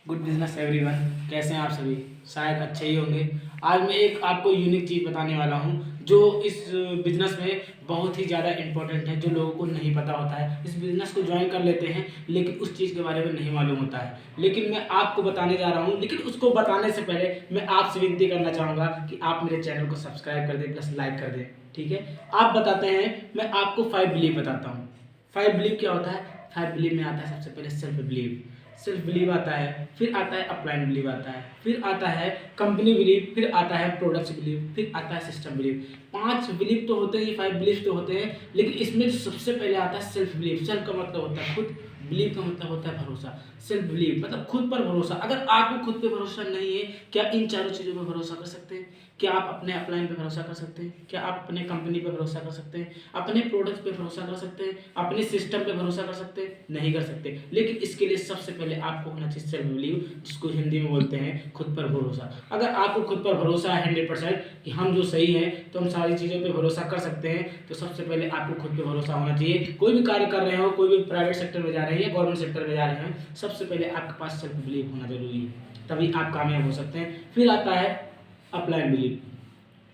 Good business everyone. कैसे हैं आप सभी? शायद अच्छे ही होंगे। आज मैं एक आपको यूनिक चीज़ बताने वाला हूं जो इस बिजनेस में बहुत ही ज़्यादा इम्पोर्टेंट है, जो लोगों को नहीं पता होता है। इस बिजनेस को ज्वाइन कर लेते हैं लेकिन उस चीज़ के बारे में नहीं मालूम होता है, लेकिन मैं आपको बताने जा रहा हूँ। लेकिन उसको बताने से पहले मैं आपसे विनती करना चाहूँगा कि आप मेरे चैनल को सब्सक्राइब कर दें प्लस लाइक कर दें। ठीक है, आप बताते हैं, मैं आपको 5 बिलीव बताता हूँ। 5 बिलीव क्या होता है? 5 बिलीव में आता है सबसे पहले सेल्फ बिलीव। सेल्फ बिलीव आता है, फिर आता है अपलाइन बिलीव आता है, फिर आता है कंपनी बिलीव, फिर आता है प्रोडक्ट्स बिलीव, फिर आता है सिस्टम बिलीव। 5 बिलीव तो होते हैं, 5 बिलीव तो होते हैं, लेकिन इसमें जो सबसे पहले आता है सेल्फ बिलीव। सेल्फ का मतलब होता है खुद, बिलीव का मतलब होता है भरोसा। सेल्फ बिलीव मतलब खुद पर भरोसा। अगर आपको खुद पे भरोसा नहीं है, क्या इन चारों चीज़ों पर भरोसा कर सकते हैं? क्या आप अपने अपलाइन पे भरोसा कर सकते हैं? क्या आप अपने कंपनी पे भरोसा कर सकते हैं? अपने प्रोडक्ट्स पे भरोसा कर सकते हैं? अपने सिस्टम पे भरोसा कर सकते हैं? नहीं कर सकते। लेकिन इसके लिए सबसे पहले आपको होना चाहिए सेल्फ बिलीव, जिसको हिंदी में बोलते हैं खुद पर भरोसा। अगर आपको खुद पर भरोसा है 100% कि हम जो सही हैं तो हम सारी चीज़ों पे भरोसा कर सकते हैं, तो सबसे पहले आपको खुद पे भरोसा होना चाहिए। कोई भी कार्य कर रहे हो, कोई भी प्राइवेट सेक्टर में जा रहे हैं या गवर्नमेंट सेक्टर में जा रहे हैं, सबसे पहले आपके पास सेल्फ बिलीव होना जरूरी है, तभी आप कामयाब हो सकते हैं। फिर आता है अपलाइन बिलीव।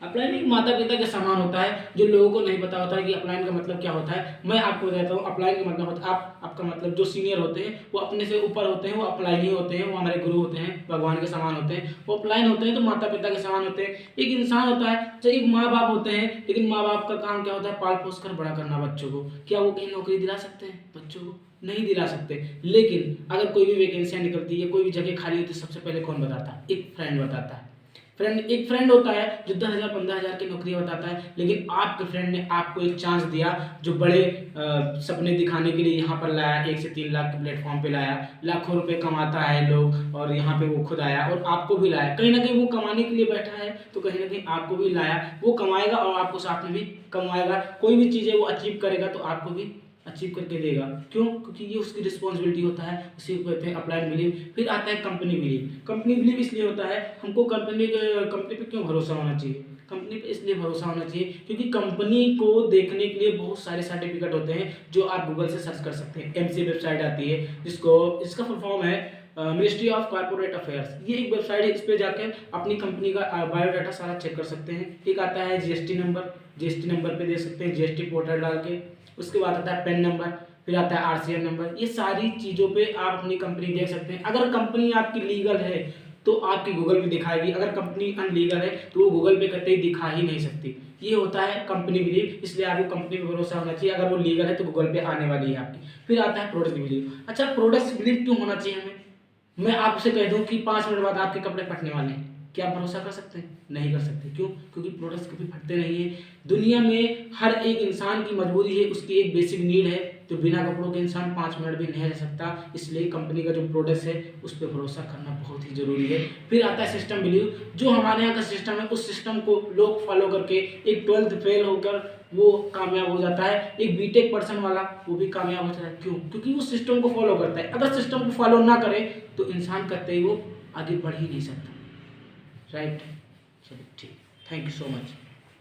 अपलाइन एक माता पिता के समान होता है, जो लोगों को नहीं पता होता है कि अपलाइन का मतलब क्या होता है। मैं आपको बताता हूँ अपलाइन का मतलब होता है आपका मतलब जो सीनियर होते हैं वो अपने से ऊपर होते हैं, वो अपलाइन ही होते हैं, वो हमारे गुरु होते हैं, भगवान के समान होते हैं। वो अपलाइन होते हैं तो माता पिता के समान होते हैं। एक इंसान होता है, चाहे एक माँ बाप होते हैं, लेकिन माँ बाप का काम क्या होता है? पाल पोस कर बड़ा करना बच्चों को। क्या वो कहीं नौकरी दिला सकते हैं बच्चों को? नहीं दिला सकते। लेकिन अगर कोई भी वैकेंसियां निकलती है, कोई भी जगह खाली होती है, सबसे पहले कौन बताता है? एक फ्रेंड बताता है। एक फ्रेंड होता है जो 10,000 15,000 की नौकरी बताता है, लेकिन आपके फ्रेंड ने आपको एक चांस दिया, जो बड़े सपने दिखाने के लिए यहाँ पर लाया, 1 से 3 लाख के प्लेटफॉर्म पे लाया। लाखों रुपए कमाता है लोग और यहाँ पे वो खुद आया और आपको भी लाया। कहीं ना कहीं वो कमाने के लिए बैठा है, तो कहीं ना कहीं आपको भी लाया। वो कमाएगा और आपको साथ में भी कमाएगा। कोई भी चीज़ें वो अचीव करेगा तो आपको भी अचीव करके देगा। क्यों? क्योंकि ये उसकी रिस्पॉन्सिबिलिटी होता है, उसी को कहते हैं अप्लाइड बिलीव। फिर आता है कंपनी बिलीव। कंपनी बिलीव इसलिए होता है, हमको कंपनी पे क्यों भरोसा होना चाहिए? कंपनी पे इसलिए भरोसा होना चाहिए क्योंकि कंपनी को देखने के लिए बहुत सारे सर्टिफिकेट होते हैं जो आप गूगल से सर्च कर सकते हैं। एमसी वेबसाइट आती है, इसका फुल फॉर्म है मिनिस्ट्री ऑफ कॉर्पोरेट अफेयर्स। ये एक वेबसाइट है, इस पे जाकर अपनी कंपनी का बायोडाटा सारा चेक कर सकते हैं। एक आता है जीएसटी नंबर, जीएसटी नंबर पे दे सकते हैं, जीएसटी पोर्टल डाल के। उसके बाद आता है पैन नंबर, फिर आता है आरसीएन नंबर। ये सारी चीज़ों पे आप अपनी कंपनी देख सकते हैं। अगर कंपनी आपकी लीगल है तो आपकी गूगल पे दिखाएगी, अगर कंपनी अनलीगल है तो वो गूगल पे कतई दिखा ही नहीं सकती। ये होता है कंपनी बिलीव, इसलिए आपको कंपनी पे भरोसा होना चाहिए। अगर वो लीगल है तो गूगल पे आने वाली है आपकी। फिर आता है प्रोडक्ट बिलीव। अच्छा, प्रोडक्ट बिलीव क्यों होना चाहिए हमें? मैं आपसे कह दूं कि 5 मिनट बाद आपके कपड़े फटने वाले हैं, क्या आप भरोसा कर सकते हैं? नहीं कर सकते। क्यों? क्योंकि प्रोडक्ट्स कभी फटते नहीं है। दुनिया में हर एक इंसान की मजबूरी है, उसकी एक बेसिक नीड है, तो बिना कपड़ों के इंसान 5 मिनट भी नहीं रह सकता। इसलिए कंपनी का जो प्रोडक्ट्स है उस पर भरोसा करना बहुत ही जरूरी है। फिर आता है सिस्टम बिलीव। जो हमारे यहाँ का सिस्टम है, उस सिस्टम को लोग फॉलो करके एक 12th फेल होकर वो कामयाब हो जाता है। एक बीटेक पर्सन वाला वो भी कामयाब हो जाता है। क्यों? क्योंकि वो सिस्टम को फॉलो करता है। अगर सिस्टम को फॉलो ना करे तो इंसान करते ही वो आगे बढ़ ही नहीं सकता। राइट? चलिए ठीक, थैंक यू सो मच।